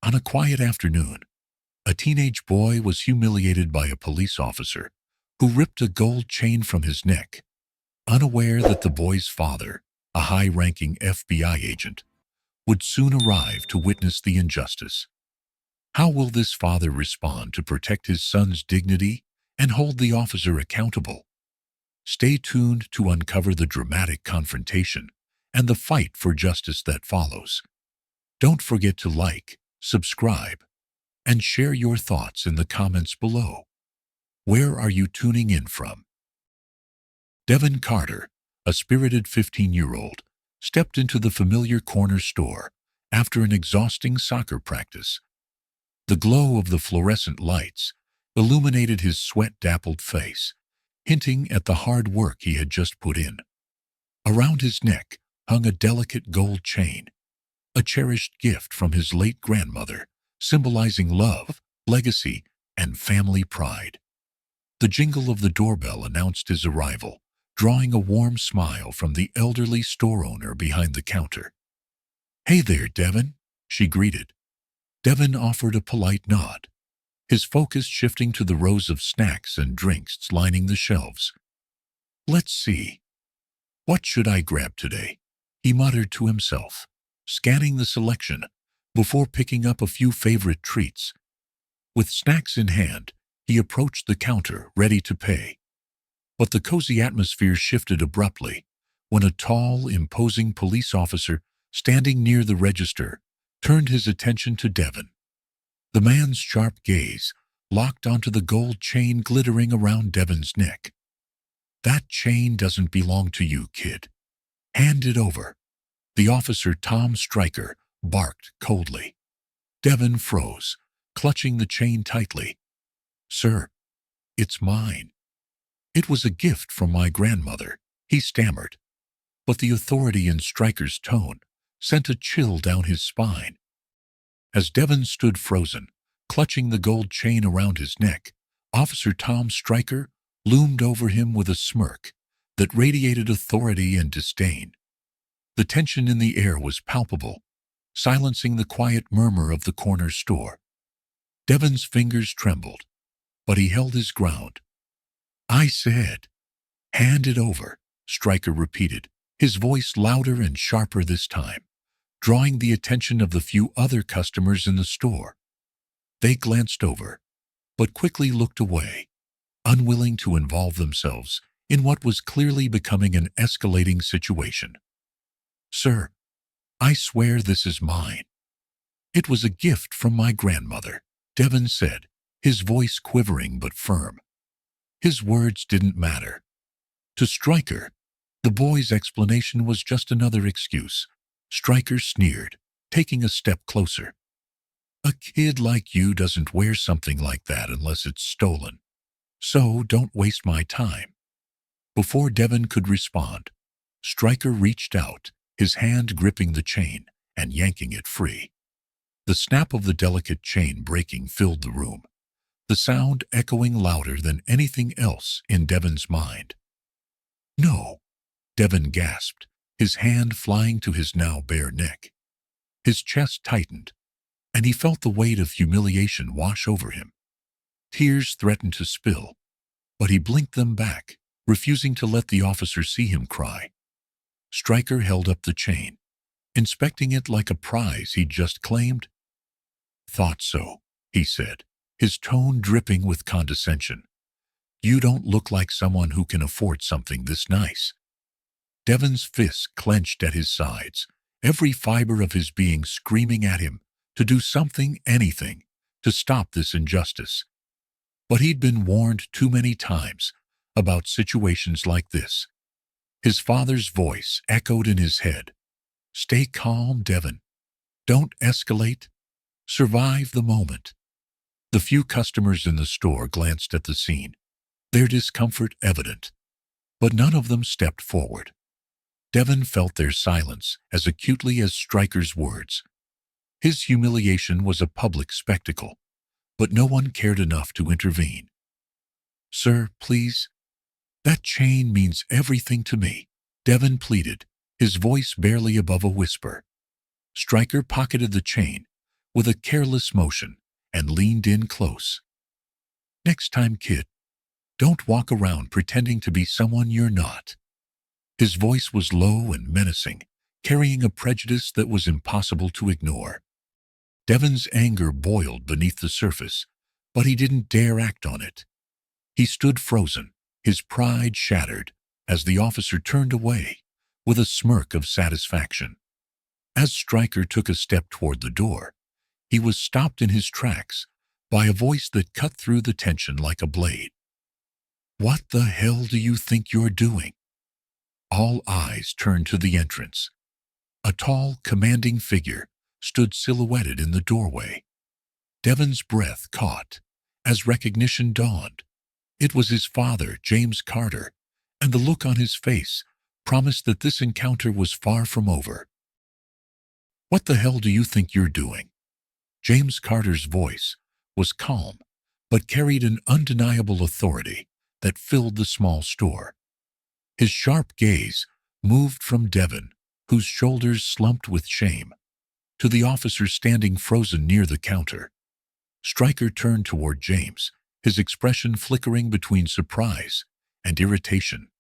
On a quiet afternoon, a teenage boy was humiliated by a police officer who ripped a gold chain from his neck, unaware that the boy's father, a high-ranking FBI agent, would soon arrive to witness the injustice. How will this father respond to protect his son's dignity and hold the officer accountable? Stay tuned to uncover the dramatic confrontation and the fight for justice that follows. Don't forget to like, subscribe, and share your thoughts in the comments below. Where are you tuning in from? Devin Carter, a spirited 15-year-old, stepped into the familiar corner store after an exhausting soccer practice. The glow of the fluorescent lights illuminated his sweat-dappled face, hinting at the hard work he had just put in. Around his neck hung a delicate gold chain, a cherished gift from his late grandmother, symbolizing love, legacy, and family pride. The jingle of the doorbell announced his arrival, drawing a warm smile from the elderly store owner behind the counter. "Hey there, Devin," she greeted. Devin offered a polite nod, his focus shifting to the rows of snacks and drinks lining the shelves. "Let's see. What should I grab today?" he muttered to himself, scanning the selection before picking up a few favorite treats. With snacks in hand, he approached the counter, ready to pay. But the cozy atmosphere shifted abruptly when a tall, imposing police officer standing near the register turned his attention to Devin. The man's sharp gaze locked onto the gold chain glittering around Devin's neck. "That chain doesn't belong to you, kid. Hand it over," the officer, Tom Stryker, barked coldly. Devin froze, clutching the chain tightly. "Sir, it's mine. It was a gift from my grandmother," he stammered. But the authority in Stryker's tone sent a chill down his spine. As Devin stood frozen, clutching the gold chain around his neck, Officer Tom Stryker loomed over him with a smirk that radiated authority and disdain. The tension in the air was palpable, silencing the quiet murmur of the corner store. Devin's fingers trembled, but he held his ground. "I said, hand it over," Stryker repeated, his voice louder and sharper this time, drawing the attention of the few other customers in the store. They glanced over, but quickly looked away, unwilling to involve themselves in what was clearly becoming an escalating situation. "Sir, I swear this is mine. It was a gift from my grandmother," Devin said, his voice quivering but firm. His words didn't matter. To Stryker, the boy's explanation was just another excuse. Stryker sneered, taking a step closer. "A kid like you doesn't wear something like that unless it's stolen. So don't waste my time." Before Devin could respond, Stryker reached out, his hand gripping the chain and yanking it free. The snap of the delicate chain breaking filled the room, the sound echoing louder than anything else in Devin's mind. "No," Devin gasped, his hand flying to his now bare neck. His chest tightened, and he felt the weight of humiliation wash over him. Tears threatened to spill, but he blinked them back, refusing to let the officer see him cry. Stryker held up the chain, inspecting it like a prize he'd just claimed. "Thought so," he said, his tone dripping with condescension. "You don't look like someone who can afford something this nice." Devin's fists clenched at his sides, every fiber of his being screaming at him to do something, anything, to stop this injustice. But he'd been warned too many times about situations like this. His father's voice echoed in his head. "Stay calm, Devin. Don't escalate. Survive the moment." The few customers in the store glanced at the scene, their discomfort evident, but none of them stepped forward. Devin felt their silence as acutely as Stryker's words. His humiliation was a public spectacle, but no one cared enough to intervene. "Sir, please. That chain means everything to me," Devin pleaded, his voice barely above a whisper. Stryker pocketed the chain, with a careless motion and leaned in close. "Next time, kid, don't walk around pretending to be someone you're not." His voice was low and menacing, carrying a prejudice that was impossible to ignore. Devon's anger boiled beneath the surface, but he didn't dare act on it. He stood frozen, his pride shattered, as the officer turned away, with a smirk of satisfaction. As Stryker took a step toward the door, he was stopped in his tracks by a voice that cut through the tension like a blade. "What the hell do you think you're doing?" All eyes turned to the entrance. A tall, commanding figure stood silhouetted in the doorway. Devon's breath caught as recognition dawned. It was his father, James Carter, and the look on his face promised that this encounter was far from over. "What the hell do you think you're doing?" James Carter's voice was calm, but carried an undeniable authority that filled the small store. His sharp gaze moved from Devon, whose shoulders slumped with shame, to the officer standing frozen near the counter. Stryker turned toward James, his expression flickering between surprise and irritation.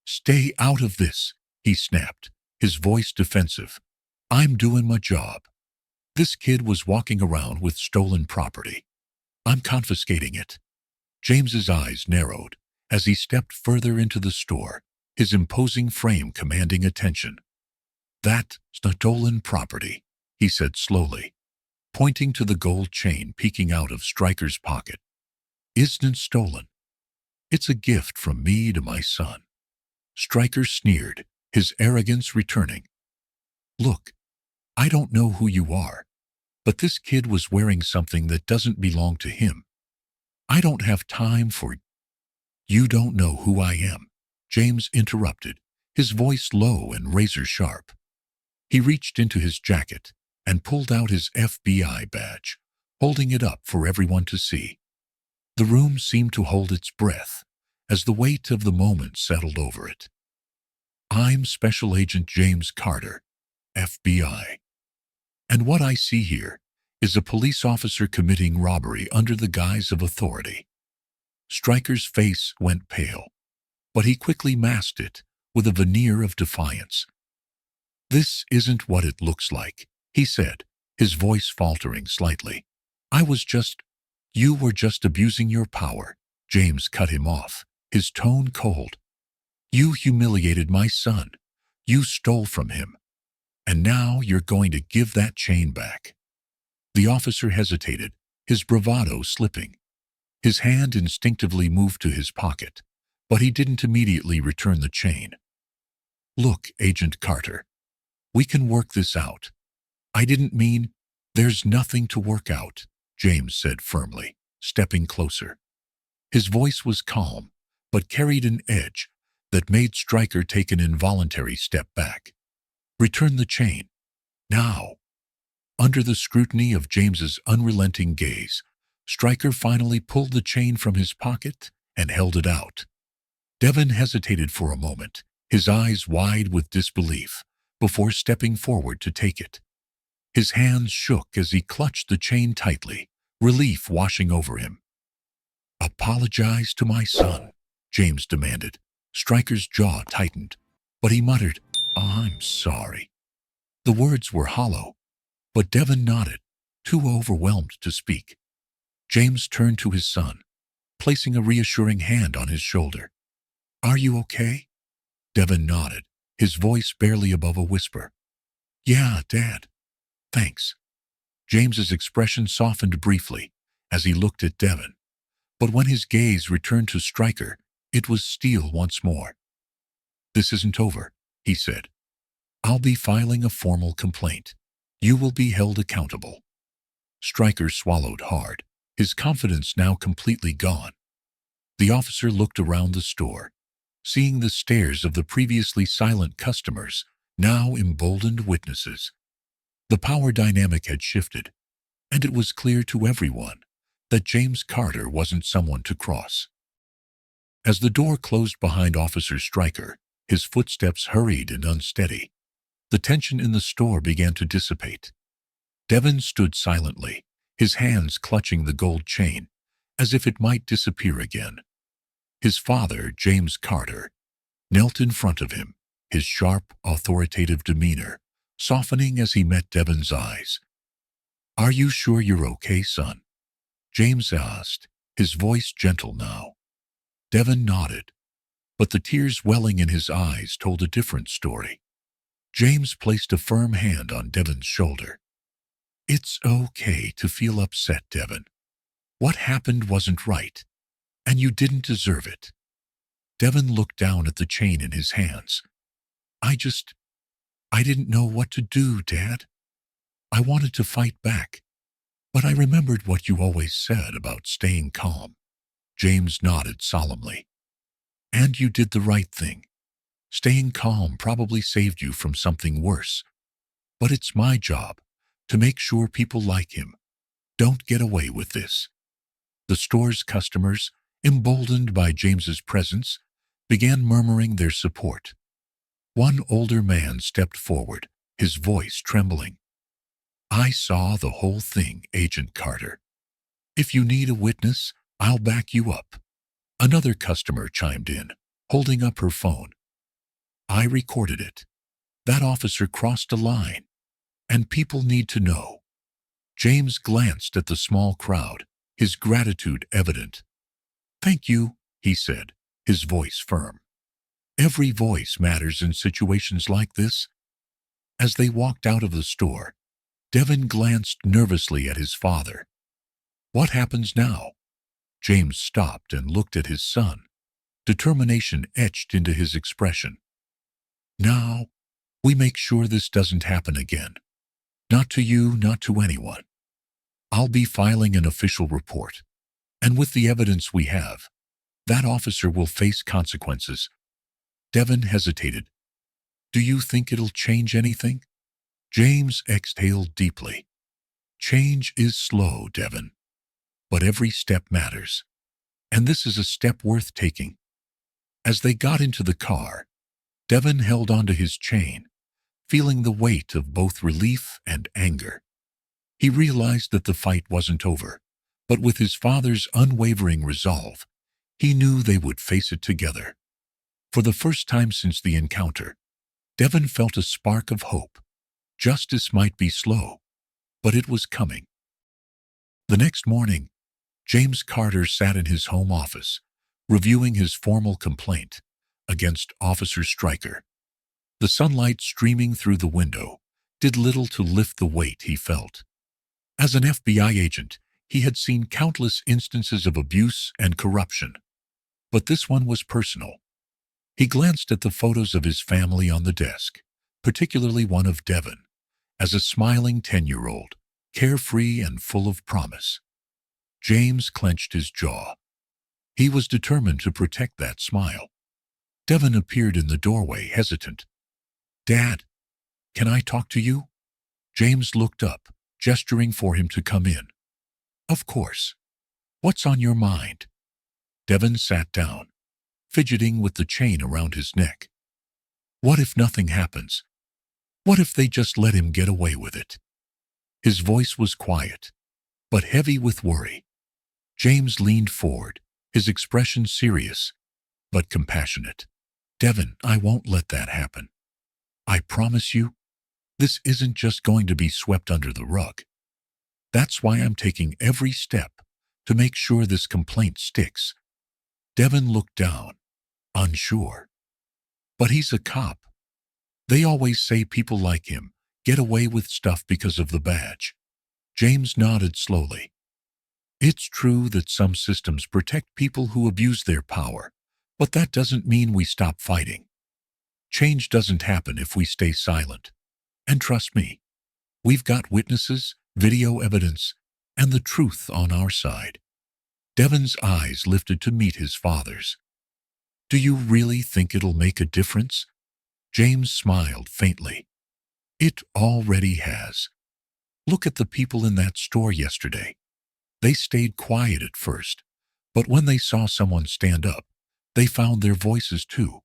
"Stay out of this," he snapped, his voice defensive. "I'm doing my job. This kid was walking around with stolen property. I'm confiscating it." James's eyes narrowed as he stepped further into the store, his imposing frame commanding attention. "That's stolen property," he said slowly, pointing to the gold chain peeking out of Stryker's pocket. "Isn't stolen. It's a gift from me to my son." Stryker sneered, his arrogance returning. "Look, I don't know who you are, but this kid was wearing something that doesn't belong to him. I don't have time for—" "You don't know who I am," James interrupted, his voice low and razor-sharp. He reached into his jacket and pulled out his FBI badge, holding it up for everyone to see. The room seemed to hold its breath as the weight of the moment settled over it. "I'm Special Agent James Carter, FBI. And what I see here is a police officer committing robbery under the guise of authority." Stryker's face went pale, but he quickly masked it with a veneer of defiance. "This isn't what it looks like," he said, his voice faltering slightly. You were just abusing your power." James cut him off, his tone cold. "You humiliated my son. You stole from him. And now you're going to give that chain back." The officer hesitated, his bravado slipping. His hand instinctively moved to his pocket, but he didn't immediately return the chain. "Look, Agent Carter, we can work this out." "I didn't mean—" "There's nothing to work out," James said firmly, stepping closer. His voice was calm, but carried an edge that made Stryker take an involuntary step back. "Return the chain. Now." Under the scrutiny of James's unrelenting gaze, Stryker finally pulled the chain from his pocket and held it out. Devon hesitated for a moment, his eyes wide with disbelief, before stepping forward to take it. His hands shook as he clutched the chain tightly, relief washing over him. "Apologize to my son," James demanded. Stryker's jaw tightened, but he muttered, "I'm sorry." The words were hollow, but Devon nodded, too overwhelmed to speak. James turned to his son, placing a reassuring hand on his shoulder. "Are you okay?" Devon nodded, his voice barely above a whisper. "Yeah, Dad. Thanks." James's expression softened briefly as he looked at Devon, but when his gaze returned to Stryker, it was steel once more. "This isn't over," he said. "I'll be filing a formal complaint. You will be held accountable." Stryker swallowed hard, his confidence now completely gone. The officer looked around the store, seeing the stares of the previously silent customers, now emboldened witnesses. The power dynamic had shifted, and it was clear to everyone that James Carter wasn't someone to cross. As the door closed behind Officer Stryker, his footsteps hurried and unsteady. The tension in the store began to dissipate. Devin stood silently, his hands clutching the gold chain, as if it might disappear again. His father, James Carter, knelt in front of him, his sharp, authoritative demeanor softening as he met Devin's eyes. "Are you sure you're okay, son?" James asked, his voice gentle now. Devin nodded, but the tears welling in his eyes told a different story. James placed a firm hand on Devin's shoulder. "It's okay to feel upset, Devin. What happened wasn't right, and you didn't deserve it." Devin looked down at the chain in his hands. I didn't know what to do, Dad. I wanted to fight back, but I remembered what you always said about staying calm." James nodded solemnly. "And you did the right thing. Staying calm probably saved you from something worse. But it's my job to make sure people like him don't get away with this." The store's customers, emboldened by James's presence, began murmuring their support. One older man stepped forward, his voice trembling. "I saw the whole thing, Agent Carter. If you need a witness, I'll back you up." Another customer chimed in, holding up her phone. "I recorded it. That officer crossed a line, and people need to know." James glanced at the small crowd, his gratitude evident. "Thank you," he said, his voice firm. "Every voice matters in situations like this." As they walked out of the store, Devin glanced nervously at his father. "What happens now?" James stopped and looked at his son, determination etched into his expression. "Now, we make sure this doesn't happen again. Not to you, not to anyone. I'll be filing an official report, and with the evidence we have, that officer will face consequences." Devin hesitated. "Do you think it'll change anything?" James exhaled deeply. "Change is slow, Devin, but every step matters, and this is a step worth taking." As they got into the car, Devin held onto his chain, feeling the weight of both relief and anger. He realized that the fight wasn't over, but with his father's unwavering resolve, he knew they would face it together. For the first time since the encounter, Devin felt a spark of hope. Justice might be slow, but it was coming. The next morning, James Carter sat in his home office, reviewing his formal complaint against Officer Stryker. The sunlight streaming through the window did little to lift the weight he felt. As an FBI agent, he had seen countless instances of abuse and corruption, but this one was personal. He glanced at the photos of his family on the desk, particularly one of Devin, as a smiling 10-year-old, carefree and full of promise. James clenched his jaw. He was determined to protect that smile. Devin appeared in the doorway, hesitant. "Dad, can I talk to you?" James looked up, gesturing for him to come in. "Of course. What's on your mind?" Devin sat down, fidgeting with the chain around his neck. "What if nothing happens? What if they just let him get away with it?" His voice was quiet, but heavy with worry. James leaned forward, his expression serious, but compassionate. "Devin, I won't let that happen. I promise you, this isn't just going to be swept under the rug. That's why I'm taking every step to make sure this complaint sticks." Devin looked down, unsure. "But he's a cop. They always say people like him get away with stuff because of the badge." James nodded slowly. "It's true that some systems protect people who abuse their power, but that doesn't mean we stop fighting. Change doesn't happen if we stay silent. And trust me, we've got witnesses, video evidence, and the truth on our side." Devin's eyes lifted to meet his father's. "Do you really think it'll make a difference?" James smiled faintly. "It already has. Look at the people in that store yesterday. They stayed quiet at first, but when they saw someone stand up, they found their voices too.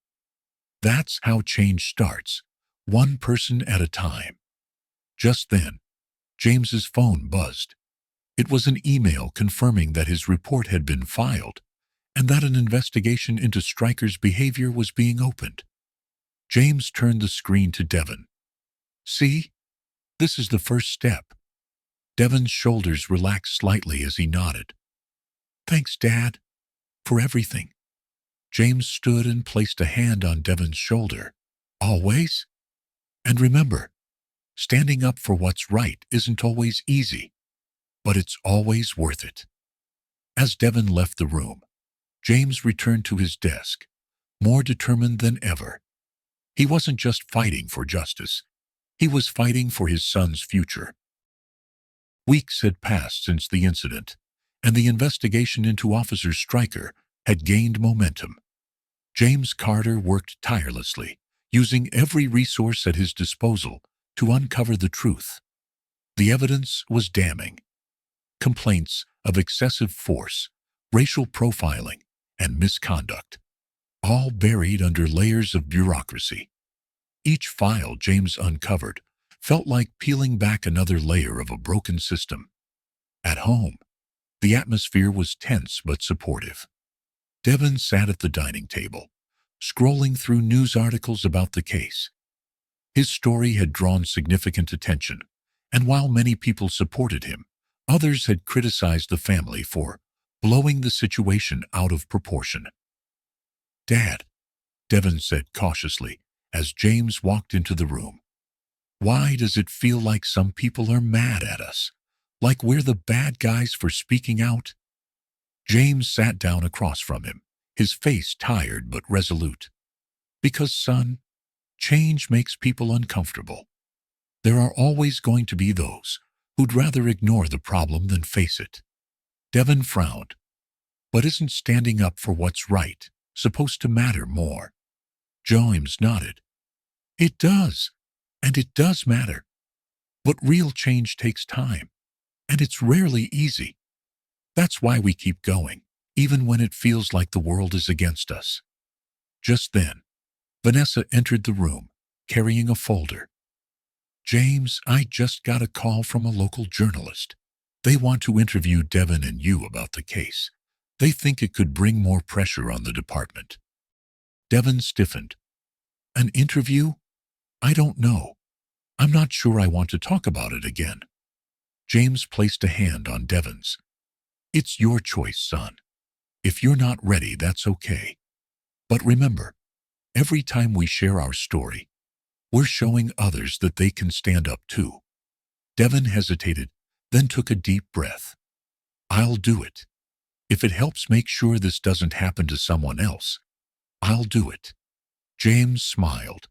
That's how change starts, one person at a time." Just then, James's phone buzzed. It was an email confirming that his report had been filed and that an investigation into Stryker's behavior was being opened. James turned the screen to Devon. "See? This is the first step." Devon's shoulders relaxed slightly as he nodded. "Thanks, Dad, for everything." James stood and placed a hand on Devon's shoulder. "Always? And remember, standing up for what's right isn't always easy, but it's always worth it." As Devon left the room, James returned to his desk, more determined than ever. He wasn't just fighting for justice. He was fighting for his son's future. Weeks had passed since the incident, and the investigation into Officer Stryker had gained momentum. James Carter worked tirelessly, using every resource at his disposal to uncover the truth. The evidence was damning. Complaints of excessive force, racial profiling, and misconduct, all buried under layers of bureaucracy. Each file James uncovered felt like peeling back another layer of a broken system. At home, the atmosphere was tense but supportive. Devon sat at the dining table, scrolling through news articles about the case. His story had drawn significant attention, and while many people supported him, others had criticized the family for blowing the situation out of proportion. "Dad," Devon said cautiously as James walked into the room, "why does it feel like some people are mad at us? Like we're the bad guys for speaking out?" James sat down across from him, his face tired but resolute. "Because, son, change makes people uncomfortable. There are always going to be those who'd rather ignore the problem than face it." Devon frowned. "But isn't standing up for what's right supposed to matter more?" James nodded. "It does, and it does matter. But real change takes time, and it's rarely easy. That's why we keep going, even when it feels like the world is against us." Just then, Vanessa entered the room, carrying a folder. "James, I just got a call from a local journalist. They want to interview Devon and you about the case. They think it could bring more pressure on the department." Devon stiffened. "An interview? I don't know. I'm not sure I want to talk about it again." James placed a hand on Devon's. "It's your choice, son. If you're not ready, that's okay. But remember, every time we share our story, we're showing others that they can stand up too." Devon hesitated, then took a deep breath. "I'll do it. If it helps make sure this doesn't happen to someone else, I'll do it." James smiled,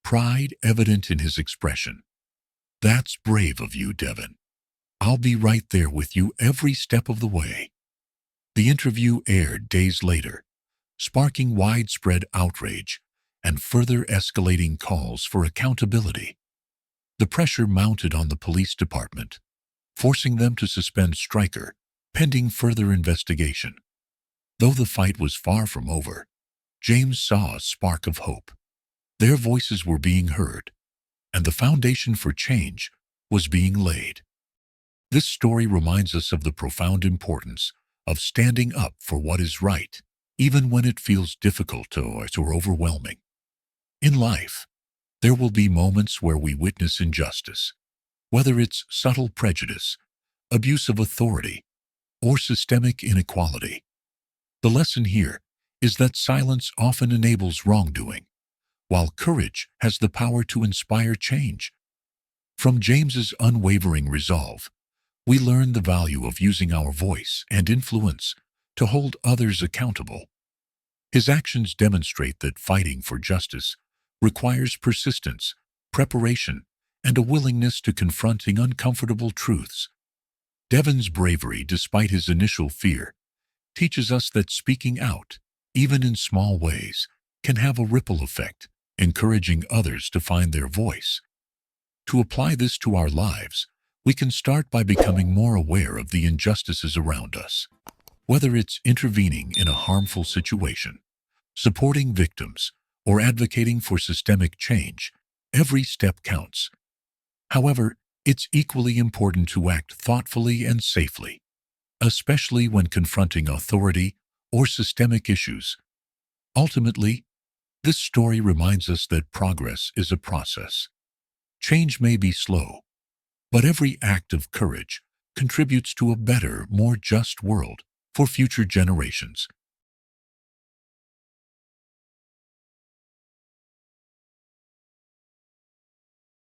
pride evident in his expression. "That's brave of you, Devon. I'll be right there with you every step of the way." The interview aired days later, sparking widespread outrage and further escalating calls for accountability. The pressure mounted on the police department, forcing them to suspend Stryker pending further investigation. Though the fight was far from over, James saw a spark of hope. Their voices were being heard, and the foundation for change was being laid. This story reminds us of the profound importance of standing up for what is right, even when it feels difficult or overwhelming. In life, there will be moments where we witness injustice, whether it's subtle prejudice, abuse of authority, or systemic inequality. The lesson here is that silence often enables wrongdoing, while courage has the power to inspire change. From James's unwavering resolve, we learn the value of using our voice and influence to hold others accountable. His actions demonstrate that fighting for justice requires persistence, preparation, and a willingness to confronting uncomfortable truths. Devon's bravery, despite his initial fear, teaches us that speaking out, even in small ways, can have a ripple effect, encouraging others to find their voice. To apply this to our lives, we can start by becoming more aware of the injustices around us. Whether it's intervening in a harmful situation, supporting victims, or advocating for systemic change, every step counts. However, it's equally important to act thoughtfully and safely, especially when confronting authority or systemic issues. Ultimately, this story reminds us that progress is a process. Change may be slow, but every act of courage contributes to a better, more just world for future generations.